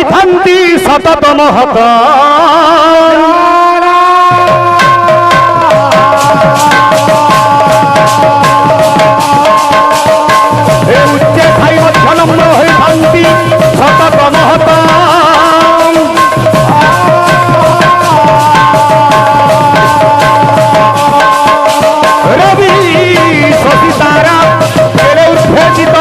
ହୋଇଥାନ୍ତି ସତତ ମହତ ଉଚ୍ଚେ ଥାଇ ମଧ୍ୟ ନମ୍ର ହୋଇଥାନ୍ତି ସତତ ମହତ রবি শশী তারা কেড়ে উৎফেজিত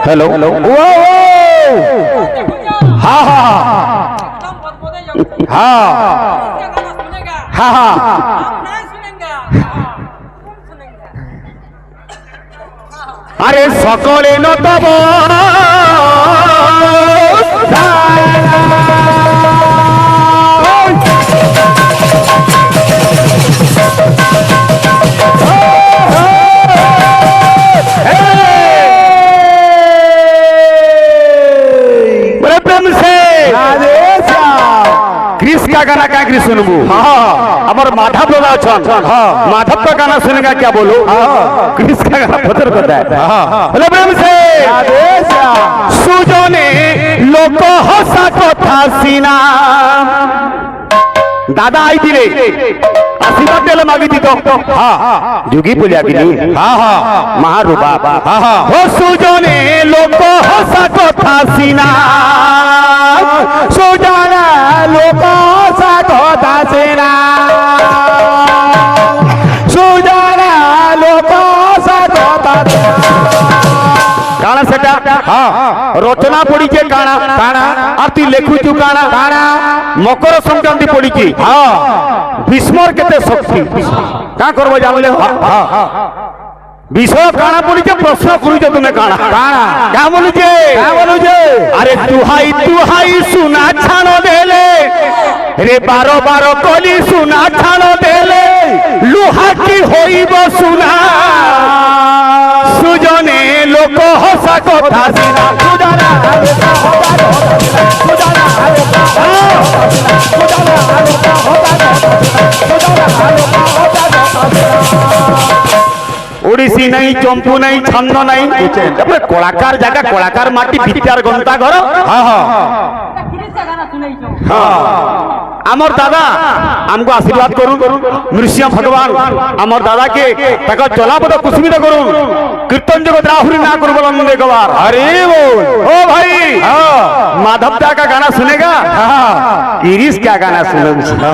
हेलो वो हाँ हाँ हाँ हाँ हाँ अरे सकले न तब का गाना क्या कृष्ण सुनबू हमार माधव लोग अच्छा माधव का गाना सुनेगा क्या बोलो कृष्ण का गाना पत्थर करता है बोले प्रेम से सुजने लोक हसा कथा सीना दादा आई थी आशीर्वाद देले मागी थी तो जुगी पूजा की महारूपा हो सुजने लोक हसा कथा सीना सुजना लोक हसा कथा सीना सुजना लोक हसा कथा काना सेटा रचना पड़ी के काना काना आरती लेखुचु काना काना मकर संक्रांति पड़ी की भीष्मर केते शक्ति का करबो जानले विषय काना पड़ी के प्रश्न करू जे तुमे काना काना क्या बोलू जे अरे तुहाई सुना छानो देले रे बारो बारो कली सुना छानो देले लुहा की होइबो सुना सुजने लोक हसा कथा सीना सुजना ओडिसी नहीं चंपू नहीं छंद नहीं कलाकार जगह कलाकार माटी भितर गंता घर आमर दादा हमको आशीर्वाद करू नृसिंह भगवान आमर दादा के चलापद कुसुमित करू कीर्तन जगत राहुरी ना करू बोल एक बार अरे ओ भाई माधव दा का गाना सुनेगा गिरीश क्या गाना सुनेगा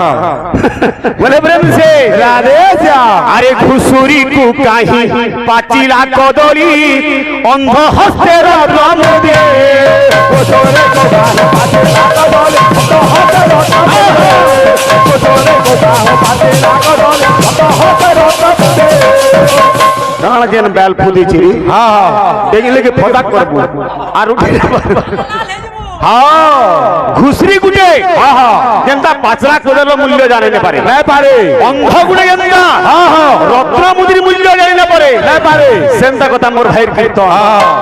बोले प्रेम से राधे श्याम अरे घुसुरी को काही पाचिला कदली अंध हस्ते राम दे कोसरे को गाल पाचिला कदली अंध हस्ते कोसरे को गाल पाचिला कदली अंध हस्ते दे काना जेन बैल फुदी छी हां देखले के फटाक करबो आर उठे घुसरी गुटे जेंता पाचरा कोदर मूल्य जाने न पारे अंध गुटे जेंता रत्न मुद्री मूल्य जाने न पारे सेंता कथा मोर भाई कीर्तन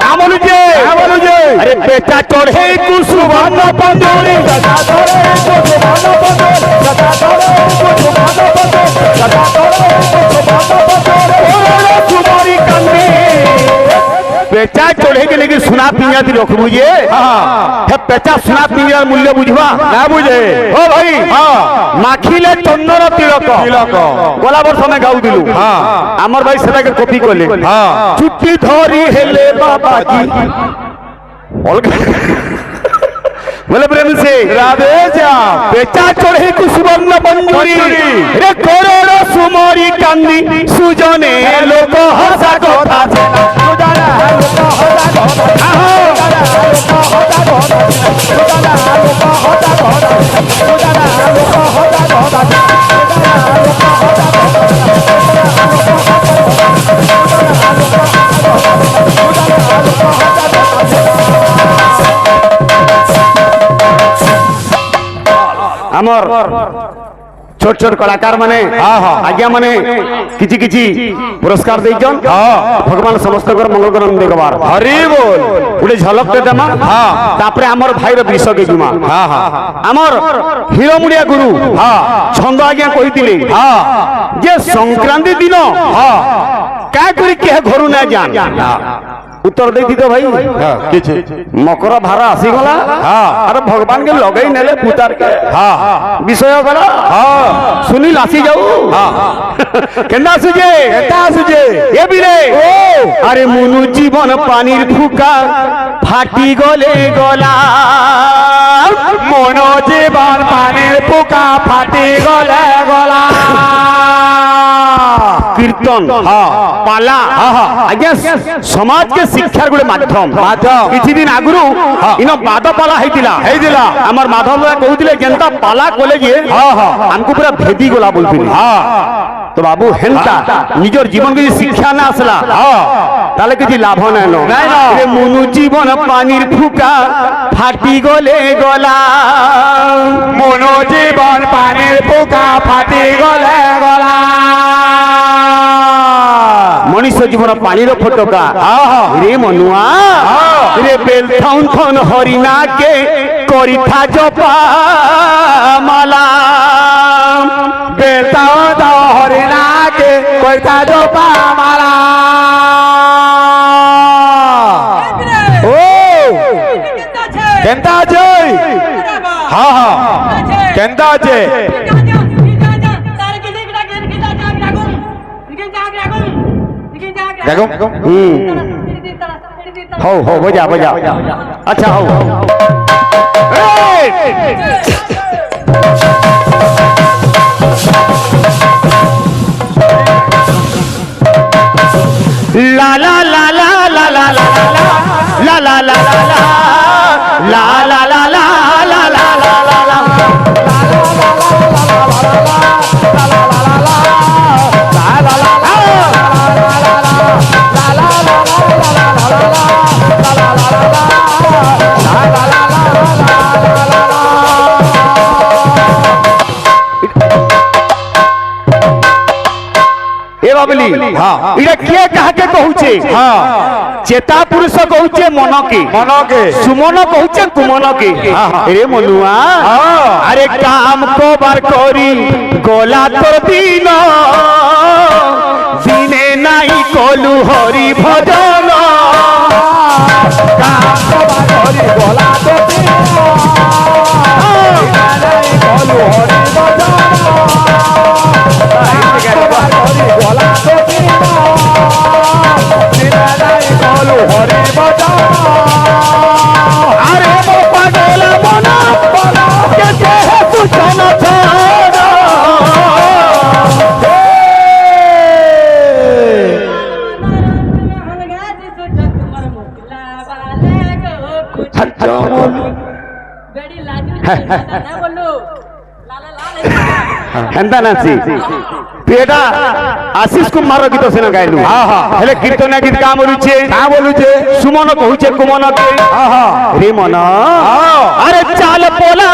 का बोलु जे अरे बेटा चढ़े कुसुमन पंजोरी सदा धरे कुसुमन पंजोरी सदा धरे कुसुमन पंजोरी सदा धरे कुसुमन पंजोरी सुमारी कंदी पेचा चढ़े के लेकिन सुना पिंजा थी रखबू जे पेचा सुना पिंजा मूल्य बुझवा ना बुझे ओ भाई माखिले चंदन तिलक गला वर्ष में गाउ दिलु हमर भाई सेटा के कॉपी करले चुट्टी धरी हेले बाबा जी बोले प्रेम से राधे श्याम पेचा चढ़े कुसुमन पंजोरी रे करोड़ सुमरी कांदी सुजने लोक हसा कथा सुजना लोक हसा कथा सुजना लोक हसा कथा सुजना लोक हसा कथा हमर छोट छोट कलाकार माने आज्ञा माने किछि किछि पुरस्कार देइछन भगवान समस्त मंगल करन देखबार हरि बोल उडे झलक दे देमा तापरे हमर भाई रो विषय के जुमा हमर हीरो मुड़िया गुरु छंद आज्ञा कहितिले जे संक्रांति दिन का करी के घरु ना जान उत्तर देती तो भाई मकर भार आसी गला अरे भगवान के लगई नेले पुतार के विषय गला सुनील आसी जाऊ केंदा सुजे ए बिरे अरे मुनु जीवन पानीर फुका फाटी गले गला मनो जीवन पानीर फुका फाटी गले गला कीर्तन पाला आज्ञा समाज के शिक्षार गोटे माध्यम किछि दिन आगुरु इन बाद पाला हेतिला हमर माधव कहउतिले केनता पाला कोले जे हमको पूरा भेदी गोला बोलथिले तो बाबू हेनता निजर जीवन के शिक्षा ना आसला ताले किछि लाभ ना नो रे मुनु जीवन पानीर फुका फाटी गले गला मुनु जीवन पानीर फुका फाटी गले गला मनुष्य जीवन पानी रो फटका रे मनुआ रे बेलथौन थन हरिना के करिथा जपा माला बेलथौन हरिना के करिथा जपा माला ओ केंता छै केंता छै हो बजा अच्छा हो ला ला ला ला ला ला ला ला ला ला ला ला ला ला ला इरा किए कहा के कहूचे चेता पुरुष कहूचे मन के सुमन कहूचे कुमन के रे मनुआ अरे काम को बार करी गोला तोर दिन दिने नाई कलु हरि भजन काम को बार करी गोला तोर दिन नाई कलु हरि भजन अरे वो पागल मना कैसे है पूछना हेंदा नाची पेटा आशीष कुमार गीत सिना गाइलु हेले कीर्तन गीत का बोलुचे सुमन कहूचे कुमन के रे मन अरे चाल पोला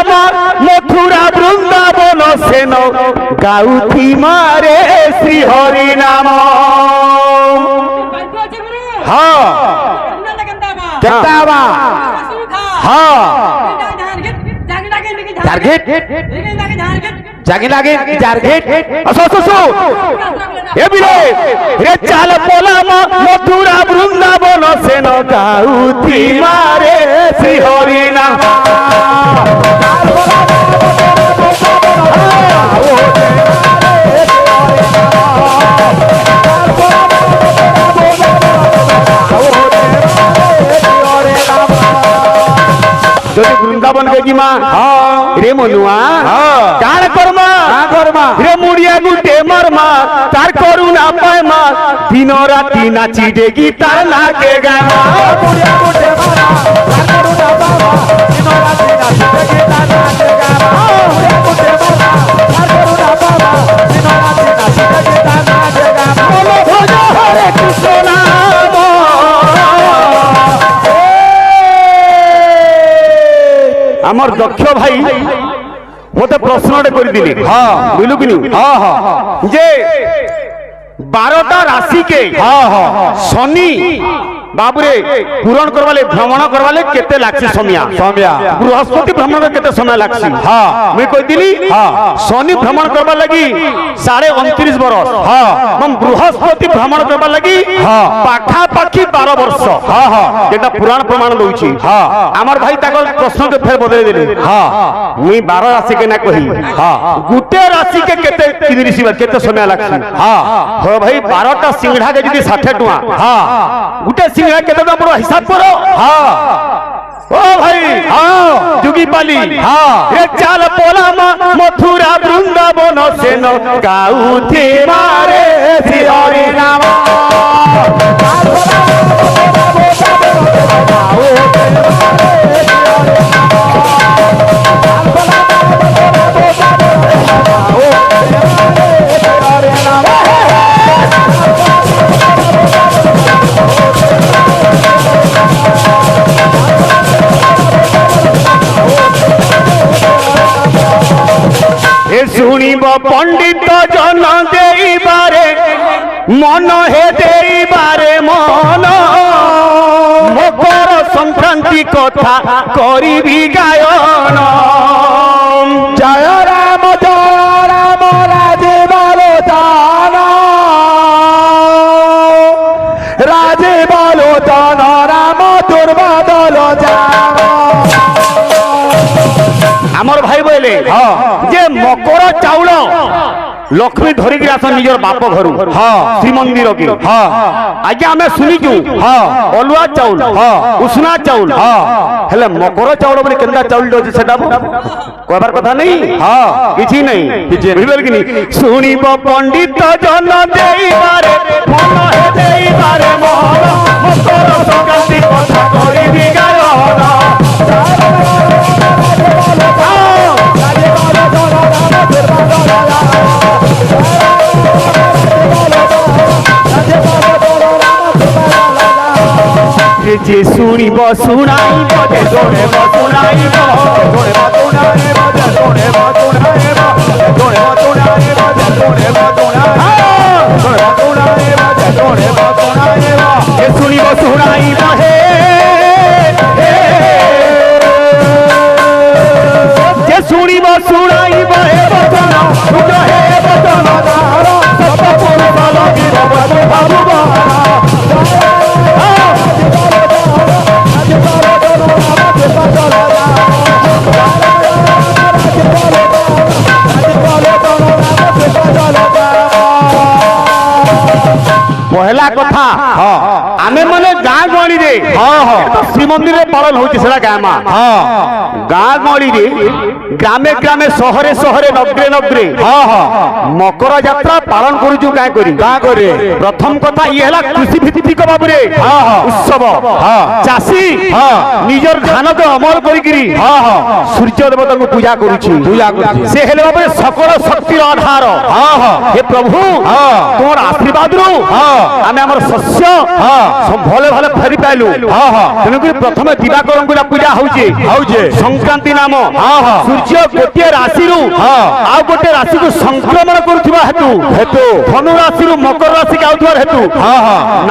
मथुरा वृंदावन सेन गाउथी मारे श्री हरि नाम केताबा जागे लागे टारगेट असो ए बिले रे चाल पोला मथुरा वृंदावन सेन गाउथी मारे श्री हरि नाम वृंदावन के जिमा रे मनुआ कान करमा रे मुड़िया गुटे मरमा तार करुणा पायमा दिन राति नाची देगी तार नाके गामा मुड़िया गुटे मरमा तार करुणा पायमा दिन राति नाची देगी तार नाके गामा मुड़िया गुटे मरमा तार करुणा पायमा दिन राति नाची देगी तार नाके गामा बोलो भजो हरे कृष्ण नाम आमर दक्ष भाई मत प्रश्न कर दिली बुझलु कि जे 12টা राशि के शनि बाबुरे पूरण करवाले भ्रमण करवाले केते लागसी समय बृहस्पति भ्रमण में केते समय लागसी मैं कह दिली शनि भ्रमण करवा लगी 29.5 बरस हम बृहस्पति भ्रमण करवा लगी पाखा पाखी 12 वर्ष जेटा पुराण प्रमाण दउची हमर भाई ताकर प्रश्न के फेर बदले देली मुई 12 राशि के ना कही गुटे राशि के केते किदिरिसी केते समय लागसी हो भाई 12टा सिंगड़ा के जदी 60 टका गुटे सिंगड़ा केते दाम रो हिसाब करो ओ भाई जुगी पाली रे चाल पोला मथुरा वृंदावन सेन गाउथे मारे हरि नाम शुणिब पंडित जन देबारे मन हे देबारे मन मकर संक्रांति कथा करिबी गायन जय राम राजे बालो दान राजे बालो दान राम दुर्बादल जान आमर भाई बोले जे मकर चाउल लक्ष्मी धरिक आस निजर बाप घर श्रीमंदिर के आज्ञा आम शुणीचु अलुआ चाउल उसना चाउल हेले मकर चाउल बोले केंदा चाउल दे सेटा कहबार कथा नहीं किछि नहीं बुझिबेल कि नहीं शुणिब पंडित जन देइबारे मन हे देइबारे मोहन मकर संक्रांति कथा करिबी गायन जे सुनिब सुनाइब जे जोड़ेब सुनाइब जोड़ेब सुनाइब जे जोड़ेब सुनाइब जोड़ेब सुनाइब जे जोड़ेब सुनाइब जोड़ेब सुनाइब जे जोड़ेब सुनाइब जे सुनिब सुनाइब हे जे सुनिब सुनाइब हे बचन सुन हे बचन दार सब पुरुष लगी बाबू पहला कथा आमे मने गाँ गहली रे श्रीमंदिर पालन होची सेला गामा गाँ गहली रे ग्रामे ग्रामे शहरे शहरे नगरे नगरे मकर यात्रा पालन करूछु गाँ करे प्रथम कथा ये हला कृषि भित्तिक बाबुरे उत्सव चासी निजर धान के अमल करिकरी सूर्य देवता को पूजा करूछि से हेले बाबुरे सकल शक्ति आधार हे प्रभु तोर आशीर्वाद रो आमे हमर शस्य सब भले भले फेरी पाइलु तेनु कि प्रथमे दिवाकर को पूजा होउचे संक्रांति नाम सूर्य गोटे राशि रु आ गोटे राशि को संक्रमण करुवा हेतु धनु राशि रु मकर राशि के आउथवार हेतु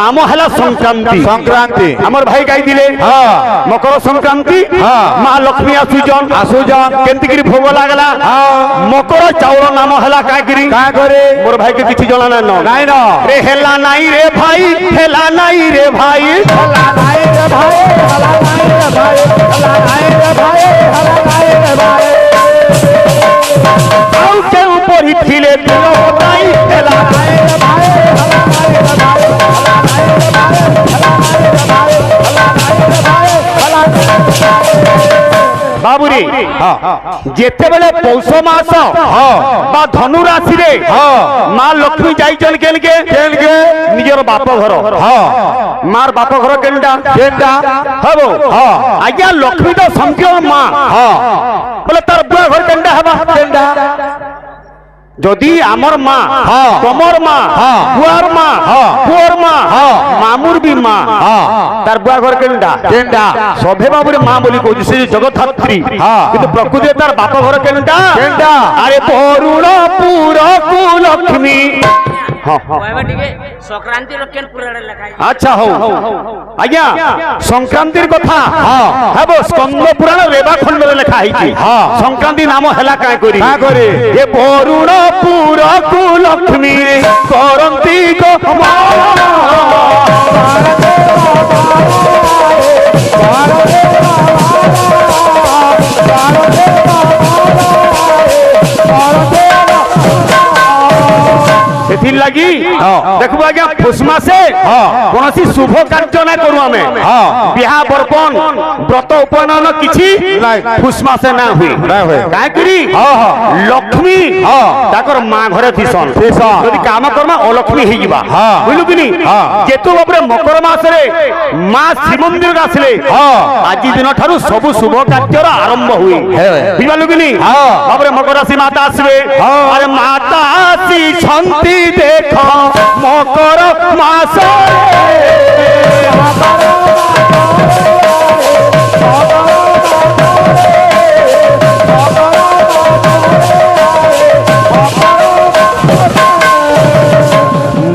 नाम हला संक्रांति हमर भाई गाई दिले मकर संक्रांति मां लक्ष्मी आसुजन केंति करी भोग लागला मकर चाउर नाम हला का करे मोर भाई के किछि जणा नै न रे हेला नाई रे भाई हेला नाई रे भाई हेला नाई रे भाई हेला नाई रे भाई हेला नाई रे भाई हेला नाई रे भाई आउ के ऊपर ही थिले दिलो नाई हेला नाई रे भाई हेला नाई रे भाई हेला नाई रे भाई हेला नाई रे भाई हेला नाई रे भाई हेला नाई रे भाई बाबुरी जेते बेले पौष मास बा धनु राशि रे मां लक्ष्मी जाइचन केनके निजर बाप घर मार बाप घर केनटा हबो आज्ञा लक्ष्मी तो संपूर्ण मां बोले तार बुआ घर केनटा जदि आमर माँ तमर माँ बुआर माँ पुअर माँ मामुर भी माँ तार बुआ घर केनटा सभे बाबुरे माँ बोली कहूँ से जगतधात्री किंतु प्रकृति तार बाप घर केनटा अरे वरुणपुर कु लक्ष्मी हाँ हाँ कहबे टिके संक्रांति रो केन पुराण लिखा अच्छा हो आज्ञा संक्रांतिर कथा हां हेबो स्कंद पुराण रेवा खंड रे लिखा हिची हां संक्रांति नाम हला काय करी ए वरुण पुर कु लक्ष्मी करंती गो सेथिर लगी देखबो आज्ञा पुष मासे कोनोसी शुभ कार्य ना करू हमें बिहा बरपन व्रत उपनयन किछि पुष मासे ना हुई काहे करी लक्ष्मी ताकर मां घरे थिसन यदि काम कर्मा अलक्ष्मी हे जिबा बुझलु किनी जेतु बापरे मकर मास रे मां श्री मंदिर आसले आज दिन ठारू सब शुभ कार्य आरंभ हुई बुझलु किनी बापरे मकर राशि माता आसबे अरे माता आसी छंती देखो मकर मास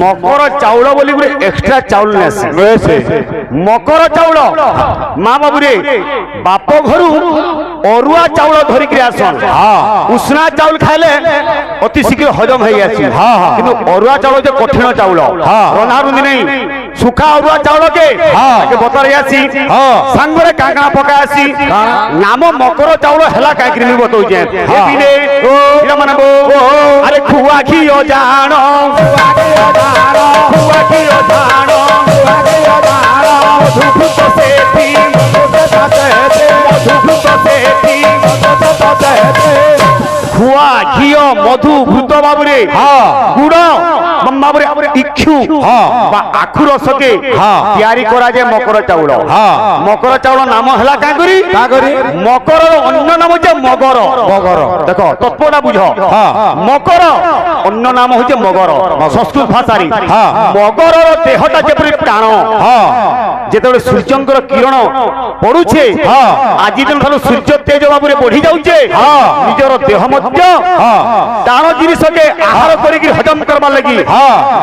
मकर चाउल बोली गुरे एक्स्ट्रा चाउल नेसे मकर चाउल माँ बाबू रे बाप घर अरुआ चाउल धरिक आसन उष्णा चाउल खाइले अति शीघ्र हजम हो किंतु अरुआ चाउल जो कठिन चाउल रंधा रुंधी नहीं सुखा अरुआ चाउल के बतरे आसी सांगरे काका पका आसी नाम मकर चाउल हला काकरी मी बतौ जे हेबिले इरा मानबो अरे खुआ घियो जानो खुआ घियो जानो मधुभूत सेठी खुआ घियो मधु भूत बाबुरे गुड़ बाबुरे इक्षु आखु रस के तैयारी करा जाए मकर चाउल मकर चाउल नाम हला का करी मकर अन्य नाम होचे मगर देखो तत्वटा बुझ मकर अन्य नाम होचे मगर संस्कृत भाषा रे मगर देहटा जेपरि टाण जेतबे सूर्यंकर किरण पड़ुछे आज दिन खाली सूर्य तेज बाबुरे बढ़ी जाउछे निजर देह मध्य टाण जिनिस के आहार करिक हजम करबा लगी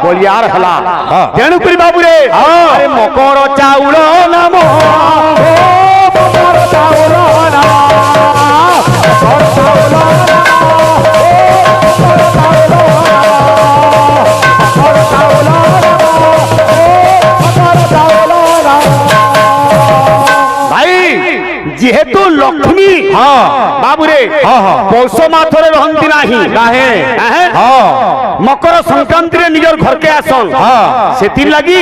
बलियार हला तेणु करी बाबुरे अरे मकर चाउल नाम मकर चाउल नाम मकर चाउल जेहेतु लक्ष्मी बाबुरे पौष माथरे रहंती नाही मकर संक्रांति रे निजर घर के आसन सेति लगी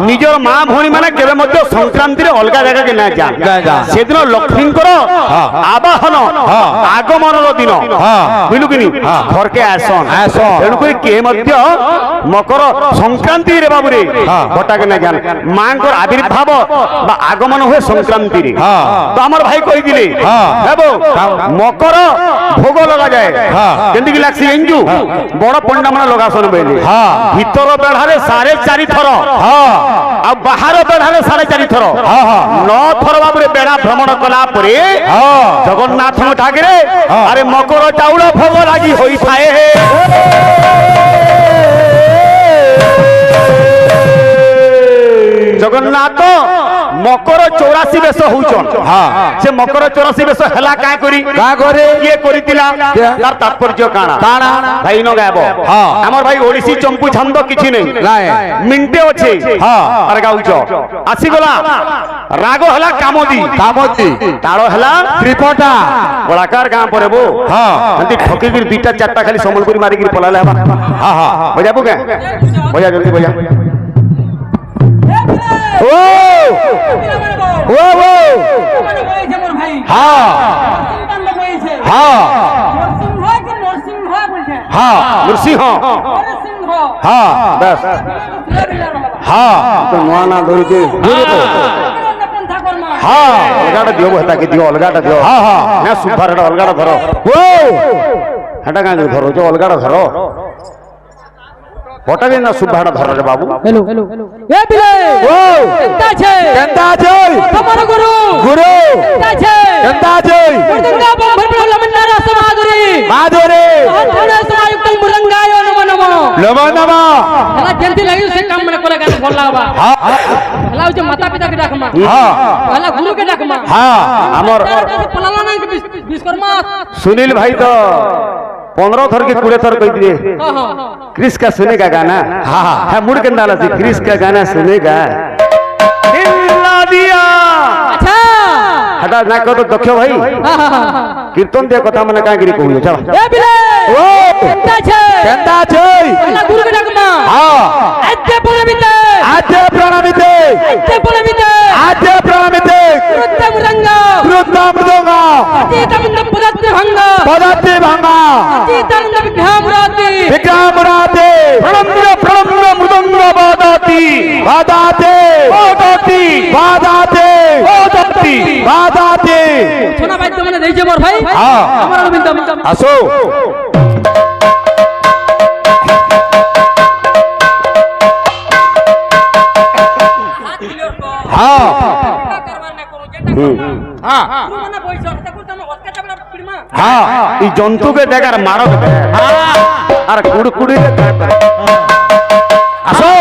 निजर मां भणी माने केबे मध्य संक्रांति रे अलगा जगह के ना जा सेदिन लक्ष्मी कर आवाहन आगमन रो दिन बुझलु किनी घर के आसन तेणु कोई के मध्य मकर संक्रांति रे बाबुरे बटा के ना जान मां को आविर्भाव बा आगमन हुए संक्रांति रे तो हमर भाई कहि दिले हेबो मकर भोग लगा जाए केंदी की लाक्सी एंजू बड़ पंडा मन लगासन बेले भीतर बेढ़ारे 4.5 थर आ बाहर बेढ़ारे 4.5 थर 9 थर बाबरे बेढ़ा भ्रमण कला परे जगन्नाथ ठाकरे अरे मकर चाउल भोग लागी होई थाए जगन्नाथ मकर 84 बेश होउछन से मकर 84 बेश हला का करी ये करितिला तार तात्पर्य काना भाई न गायबो हमर भाई ओडिसी चंपू छंद किछि नै मिनटे अछि अरे गाउछो आसी गला राग हला कामोदी ताळो हला त्रिपटा गोलाकार गां परेबो अंति ठकी गिर बीटा चारटा खाली समलपुरी मारी गिर पलाले हबा बजाबो के बजा जल्दी बजा ओ नरसिंह बस तो नुआ धरी अलगाटा दियो हेता के दियो अलगाटा दियो ना सुधार अलगाटा धरो हेटा का धरो जो अलगाटा धरो হঠাৎ না সুভাড়া ধরে রে বাবু हेलो ए बिले ও केंता छे কেনতা আছে তোমার গুরু গুরু केंता छे কেনতা আছে मुर्दंगा बंभर लमंडारा समागरी মাধুরে अंधने समायुक्त मुरंगायो नमो नमो নমো নমো हला जल्दी लगी से काम मने कोले गान बोलला बा হ্যাঁ हला जे माता पिता के डाकमा হ্যাঁ हला गुरु के डाकमा হ্যাঁ আমার पलाला ना के विश्वकर्मा सुनील भाई तो 15 थर के 20 थर कह दिए हां हां क्रिस का सुनेगा गाना हाँ हाँ मुड़ के डाला थी क्रिस का गाना सुनेगा हिला दिया अच्छा हटा ना कहो तो दक्ष भाई हां हां कीर्तन दिया कथा मने कागिरी कहू चल ए बिले ओ केंता छे केंता छै हला गुरु के डाकमा हां आज्ञा प्रणामिते आजे प्रणामिते आज्ञा प्रणामिते आजे प्रणामिते कृत्य मुरंग कृतम दोगा अतीतम पदत्ति भंग पदति भांगा अतीतम विघ्नामराति विक्रमराते प्रणम्य मृदंग बादाति बादाते बादाति बादाते बादाति बादाते सोना भाई तुमने देइছে मोर भाई हां আমার অরবিন্দ আসো हाँ हाँ ई जंतु के देखार मारो के আর কুড়কুড়ি আসো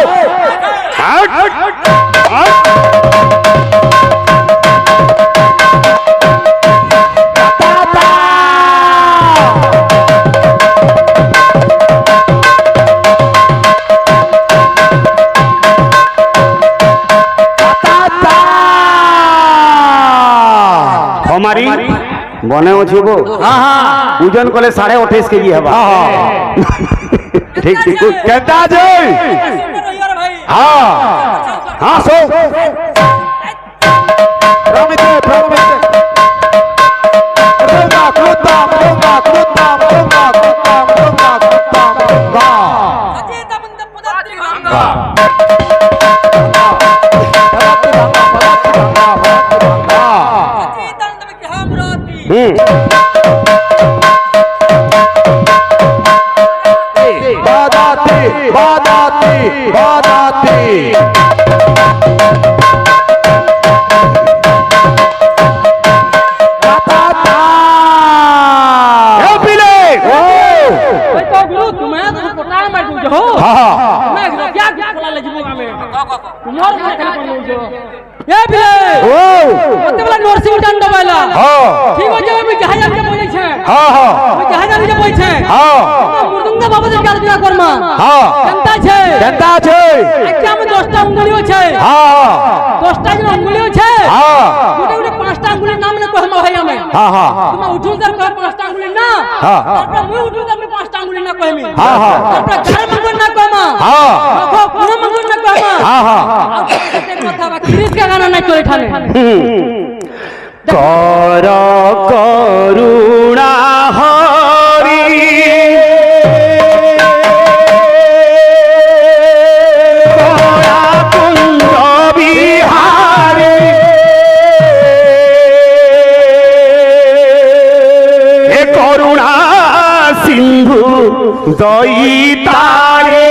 हमारी बने अच्छी वो ओजन कले 28.5 केजी हवा ठीक ठीक कहता जे हाँ हाँ सो प्रमिते प्रमिते रोगा कुत्ता रोगा कुत्ता रोगा कुत्ता रोगा कुत्ता रोगा बादाती बादाती बादाती भाई तो गुरु तुम्हें तो पटाल मार दूं जो मैं क्या फला ले जीवो में तुम्हार मार के पड़ो जो ए बिले मत वाला नरसिंह दंड वाला ठीक हो जावे मैं जहाज के बोले छे मैं जहाज के बोले छे मुर्दंगा बाबा से क्या दिया करमा जनता छे क्या में 10टा उंगलियो छे 10टा जो उंगलियो छे गोटे गोटे 5टा उंगली नाम ने कहमा भाई हमें तुम उठूं कर कह 5टा उंगली ना तापर मुई उठूं कर मैं 5टा उंगली ना कहमी तापर घर मंगन ना कहमा देखो कोन मंगन ना कहमा ते कथा बा क्रिस का गाना ना चले ठाने कर करुणा हरि দইতারে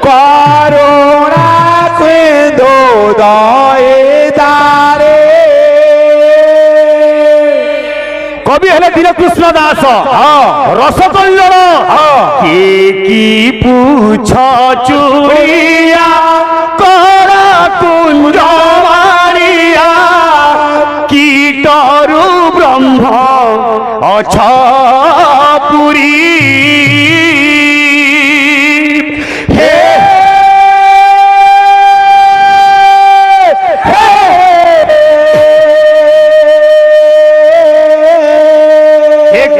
করোনা কে দো দয়ে দারে কবি হলে দীনকৃষ্ণ দাস রসকল্যাণ কে কি পুছ চুড়িয়া করা কুঞ্জ মারিয়া কীটরু ব্রহ্ম অছ পুরী হে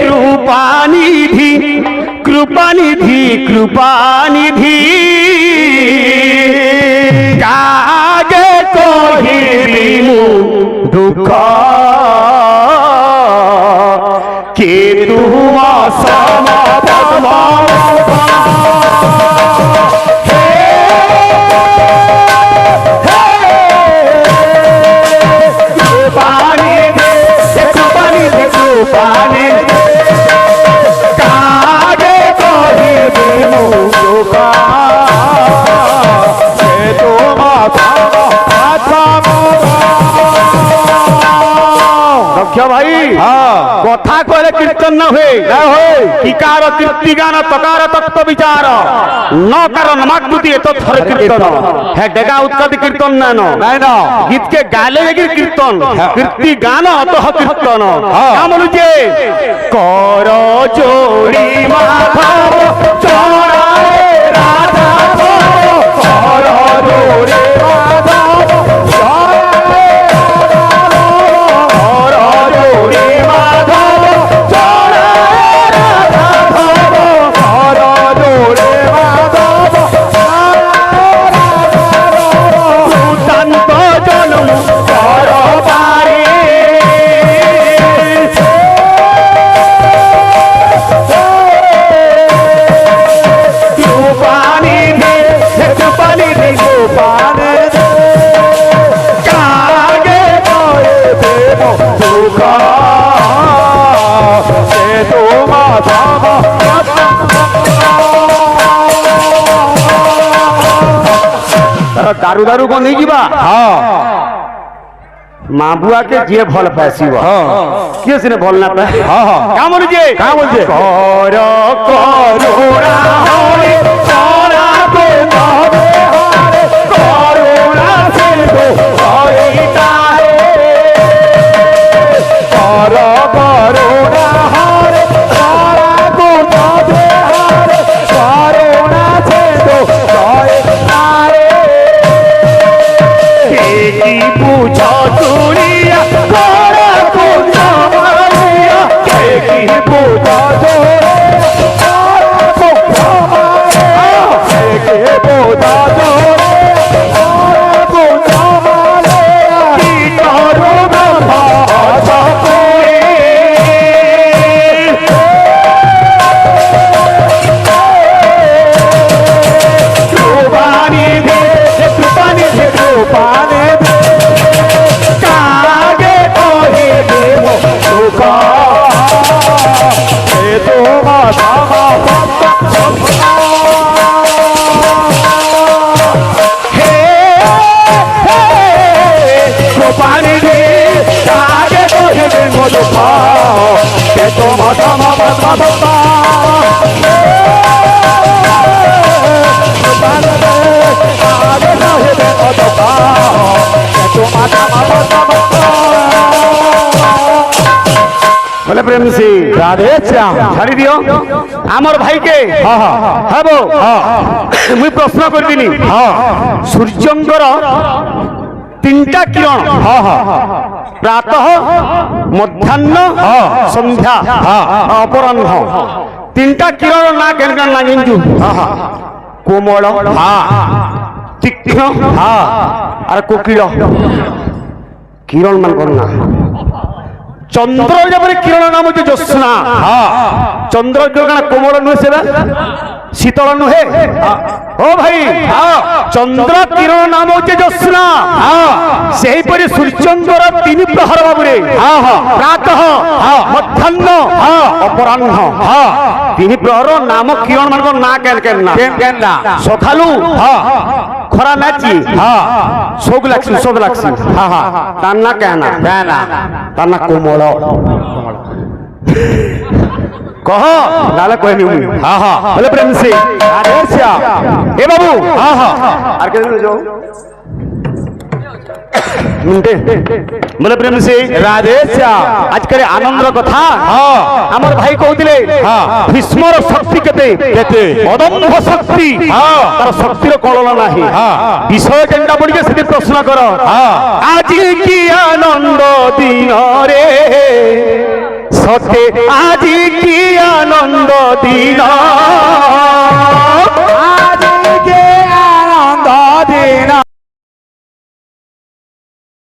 कृपानिधि कृपानिधि कृपानिधि कागे कहिबी मु दुख के तुम समपम क्यों भाई कथा कहले कीर्तन न हुए टीकार कीर्तिगान तकार तत्व विचार न कारण नमाकृति एत थर कीर्तन है डेगा उत्कति कीर्तन न गीत के गाले लगे कीर्तन कीर्ति गान अतः कीर्तन क्या बोलुचे कर जोड़ी माधव चढ़ाए राधा कर जोड़ी माधव चढ़ाए दारू दारू को नहीं जीवा माँ बुआ के जे भल पैसी किए सिने भल ना पाए क्या बोल जे कर करुणा हरे सारा के तबे हरे करुणा से तो हरिता कर करुणा हरे सारा को तबे हरे करुणा से तो हरिता की पूछो चूड़िया कोरा पूछो मारिया की पूछो जोड़े कोरा पूछो मारिया के पूछो जोड़े कोरा पूछो मारिया की करो ब्रह्मा सपोए कृपानी दे कृपानी दे कृपानी बोले प्रेम से राधे श्याम छाड़ी दियो आमर भाई के हेबो मुई प्रश्न कर दिनी सूर्यंकर तीनटा किरण प्रातः मध्याह्न संध्या अपराह्न तीनटा किरण ना केन केन ना गिंजु कोमल तीक्ष्ण और कोकिल किरण मान करना चंद्र जब किरण नाम जो ज्योत्स्ना चंद्र जो कोमल नुहे से शीतल नुहे ओ भाई चंद्र किरण नाम हो ज्योत्स्ना से सूर्यंकर तीन प्रहर बाबुरे प्रातः मध्याह्न अपराह्न तीन प्रहर नाम किरण मान ना केन सखालू खरा नाची सोग लागसी ताना कहना ताना कोमल कह नाला कोई नहीं बोले प्रेम से ए बाबू आर के जो बोले प्रेम से राधे श्याम आज करे आनंद कथा आमर भाई कहते भीष्मर शक्ति केते अदम्भ शक्ति तार शक्तिर कलना नाही विषय केनटा पड़िके से प्रश्न कर आज की आनंद दिन रे सते आज की आनंद दिन